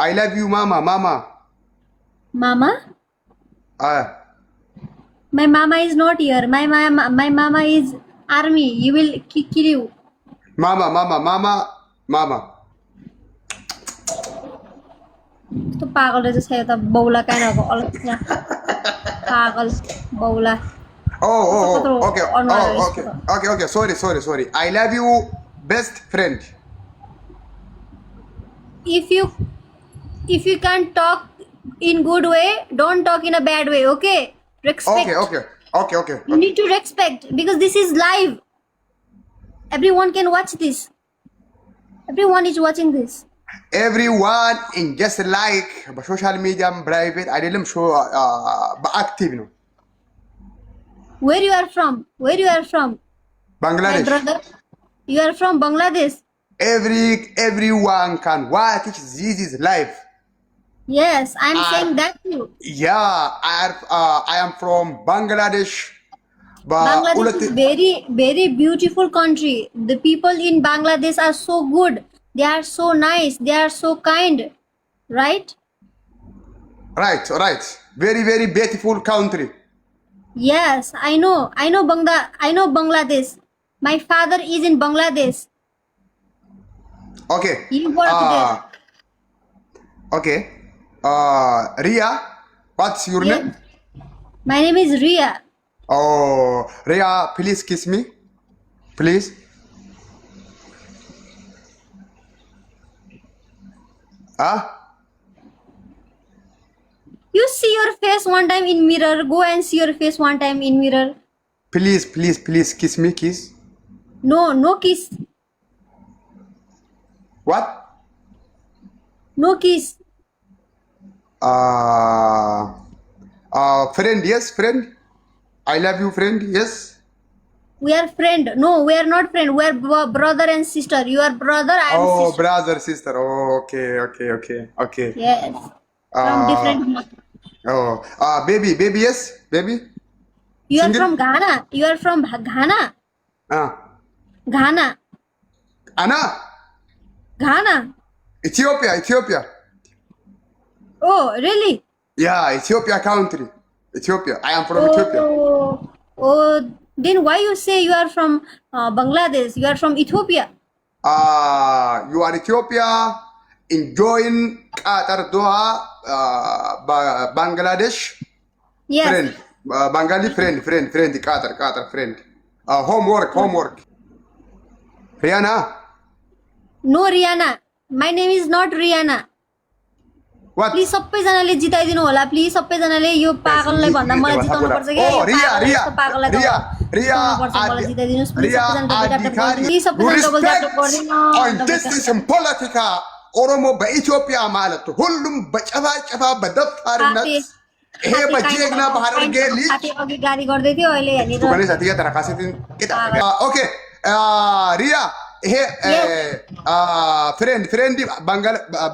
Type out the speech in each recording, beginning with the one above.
I love you, Mama. Mama. Mama? Uh, My mama is not here. My mama is army. You will kill you. Mama, Mama, Mama, Mama. तो पागल रहेछ छ त बौला कान भएको अलग छ पागल बौला Okay. Oh, okay. Okay. Sorry. I love you, best friend. if you can talk in good way, don't talk in a bad way, okay? Respect. Okay. You need to respect because this is live. Everyone can watch this. Everyone is watching this. Everyone in just like social media private. I didn't show active, no. Where you are from? My Bangladesh. brother, you are from Bangladesh. Everyone can watch this is live. Yes, I'm saying that too. Yeah, I am from Bangladesh. Bangladesh is very, very beautiful country. The people in Bangladesh are so good. They are so nice. They are so kind. Right? Right. Very, very beautiful country. Yes, I know. I know Bangladesh. My father is in Bangladesh. Okay. You work there. Okay. Ria, what's your Yes. name? My name is Ria. Oh, Ria, please kiss me. Please. You see your face one time in mirror. Go and see your face one time in mirror. Please kiss me, kiss. No kiss. What? No kiss. Friend, yes, friend. I love you, friend, yes. We are friend. No, we are not friend. We are brother and sister. You are brother. I am Oh, sister. brother, sister. Oh, okay. Yes. From different. Baby, yes, baby. You are Single? from Ghana. You are from Ghana. Ghana. Anna, Ghana. Ethiopia. Oh, really? Yeah, Ethiopia country. Ethiopia. I am from Ethiopia. Oh, then why you say you are from Bangladesh? You are from Ethiopia. You are Ethiopia enjoying Qatar Doha, Bangladesh Yes. friend, Bengali friend, Qatar friend. Homework. Rihanna, No, Rihanna. My name is not Rihanna. what? Please सबैजनाले जिताइदिनु होला please सबैजनाले यो पागललाई भन्दा मलाई जिताउनु पर्छ के यो पागल यस्तो पागललाई जिताउनु पर्छ मलाई जिताइदिनुस् प्लिज सबैजना डबल ट्याप गरिदिनु This politica Oromo ba Ethiopia ማለት ሁሉም በጨፋ በደፋርነት ይሄ በጀግና ባህር ገሊ अघि गाडी गर्दै थियो अहिले यहाँनिर भने साथीया तरा कासेतिन okay Riya hey friend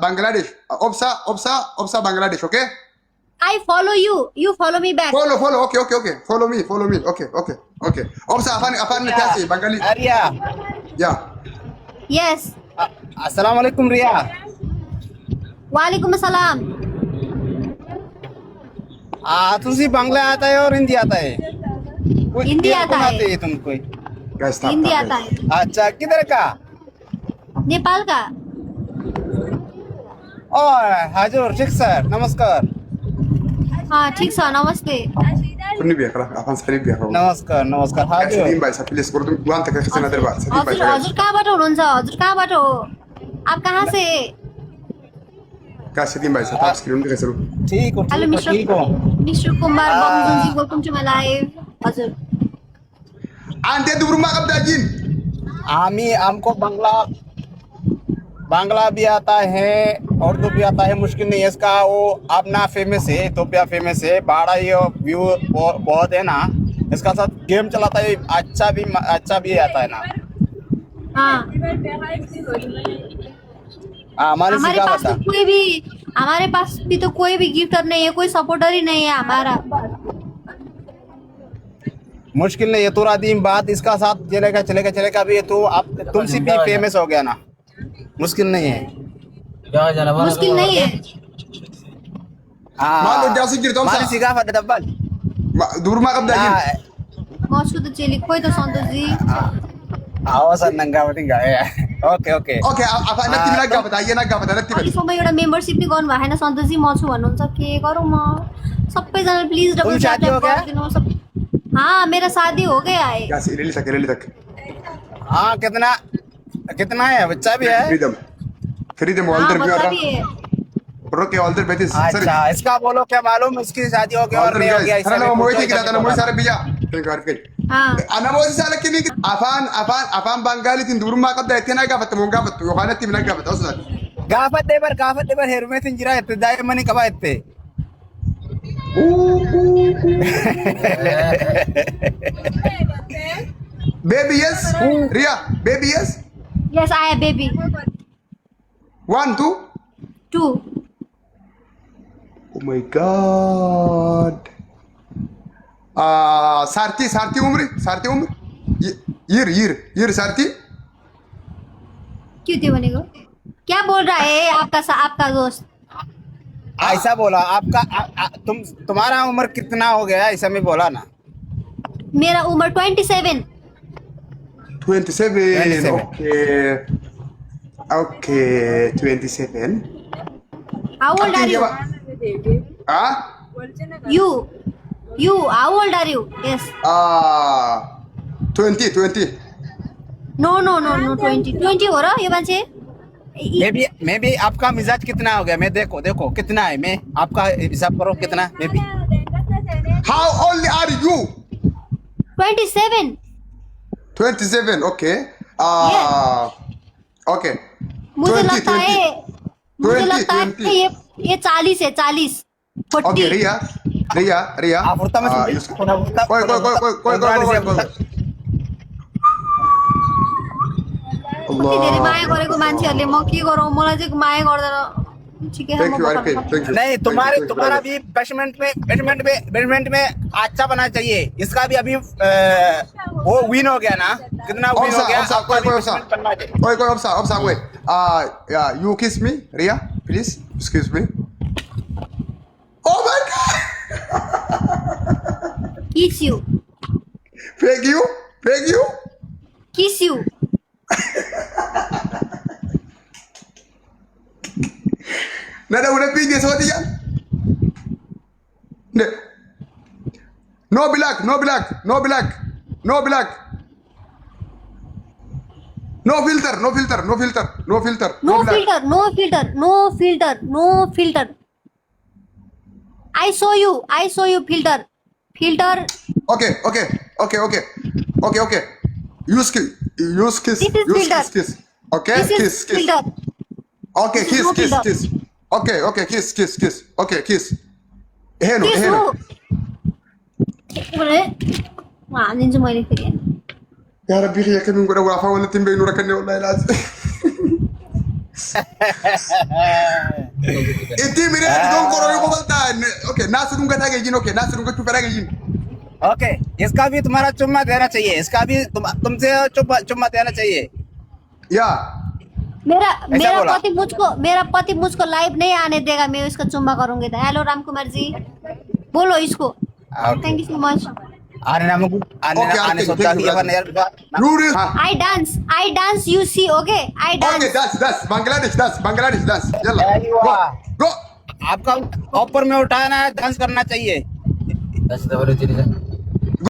Bangladesh obsa Bangladesh okay I follow you you follow me back follow okay follow me okay obsa afan tasi Bengali Arya yeah yes अस्सलाम वालेकुम रिया वालेकुम अस्सलाम तुझे बांग्ला आता है और हिंदी आता है हिंदी आता है तुमको guys हिंदी आता है अच्छा किधर का नेपाल का और हजुर ठीक सर नमस्कार हाँ ठीक छ नमस्ते kunni biya kala afan sari biya kala नमस्कार हजुर Salim भाइ सब प्लीज गर्नु गुवान्त का खसना दरबार Salim भाइ हजुर कहाँबाट हुनुहुन्छ हजुर कहाँबाट हो आप कहाँ से का Salim भाइ सब स्क्रीन पे कसरो ठीक हो हेलो ठीक हो मिस्टर कुमार बमजुनजी वेलकम टु माय लाइव हजुर ante durma kabdajin आमी हमको बांग्ला भी आता है उर्दू भी आता है मुश्किल नहीं है इसका वो अपना फेमस है इथियोपिया फेमस है बड़ा ये व्यू बहुत है ना इसका साथ गेम चलाता है अच्छा भी आता है ना हाँ हमारे हमारे पास भी तो कोई भी गिफ्टर नहीं है कोई सपोर्टर ही नहीं है हमारा मुश्किल नहीं है थोड़ा दिन बाद इसका साथ चलेगा भी तो आप तुमसे भी फेमस हो गया ना मुश्किल नहीं है मुश्किल नहीं है। Malu dia sikir tom Mari sa. siga pada dapat. Durma kab dagin. मौसको तो चेली कोई तो सन्तोष जी Awas nangga tinggal ya. Oke oke. Okay, apa nanti nak gak bata, ये nak गफ बता nanti अघि सोमा एउटा मेम्बरसिप नि गर्नु भएको छैन सन्तोषजी म छु भन्नुहुन्छ के गरौँ म सबैजना प्लिज डबल तुम शादी हो गया? गरिदिनु सब। हाँ मेरा शादी हो गया है। Ya si Lili tak. हाँ कितना कितना है बच्चा भी है? Freedom हाँ alter भी बच्चा और भी है। Roke alter betis. अच्छा इसका बोलो क्या मालूम इसकी शादी हो गया और Alter नहीं हो गया guys. Karena mau itu kita tanam mau sara bija. Tengok arif. हाँ Ana mau sara kini afan Bengali tin durma kab dah itina gafat mau gafat. Yohana tim nak gafat aslan. गाफत देवर हेरमे सिंजरा इत्ते दाय money कबा इत्ते Baby yes. Ria, baby yes. Yes I have baby 1 2. 2 Oh my god. Sarti umri. Year Sarti. क्यों थियो भनेको क्या बोल रहा है आपका दोस्त ऐसा बोला आपका तुम्हारा उम्र कितना हो गया ऐसा में बोला ना मेरा उम्र 27 27. Okay, 27. how old are you Ah? you how old are you yes 20. no 20 हो र यो मान्छे मैं भी आपका मिजाज कितना हो गया मैं देखो कितना है मैं आपका हिसाब करो कितना मैं भी How old are you? 27 27. Okay. Okay. मुझे 20, लगता 20. है 20. ये 40 है 40 Okay, 40 Ria. आफुर्ता में कोई. कति धेरै माया गरेको मान्छेहरूले म के गरौँ मलाई चाहिँ माया गर्दैन ठिकै छ Thank म you, बखान Arifin. Thank you. नहीं Thank you, तुम्हारा brother. भी बेसमेंट में अच्छा बना चाहिए इसका भी अभी वो विन हो गया ना कितना विन हो गया Obsa, आपका भी कोई basement बनना चाहिए Koy, obsa, wait. Yeah, you kiss me, Ria, please. Excuse me. Oh my god! kiss you Thank you. kiss you Nada una pingue so dia. No black. No filter. I saw you filter. Okay. Use kiss. This is filter. Kiss. Okay, This is kiss. filter. Okay, This is no filter. kiss. Okay, kiss. Okay, kiss. Eheno. बोले हानिदिन्छु मैले फेरि Ya Rabbi, ya kami gura wafa wala timbe nura kanne wallahi lazim. Iti mire don koro yo bobalta. Okay, nasu dunga tage jin okay, nasu dunga chupera ge jin. Okay इसका भी तुम्हारा चुम्मा देना चाहिए इसका भी तुमसे चुम्मा देना चाहिए Ya. मेरा पति मुझको लाइव नहीं आने देगा मैं इसका चुम्मा करूंगी तो हेलो राम कुमार जी बोलो इसको थैंक यू सो मच आने सोचा कि अपन यार Nuri. I dance you see okay I dance Okay, that's Bangladesh dance. Yalla. Go. आपका ऊपर में उठाना है डांस करना चाहिए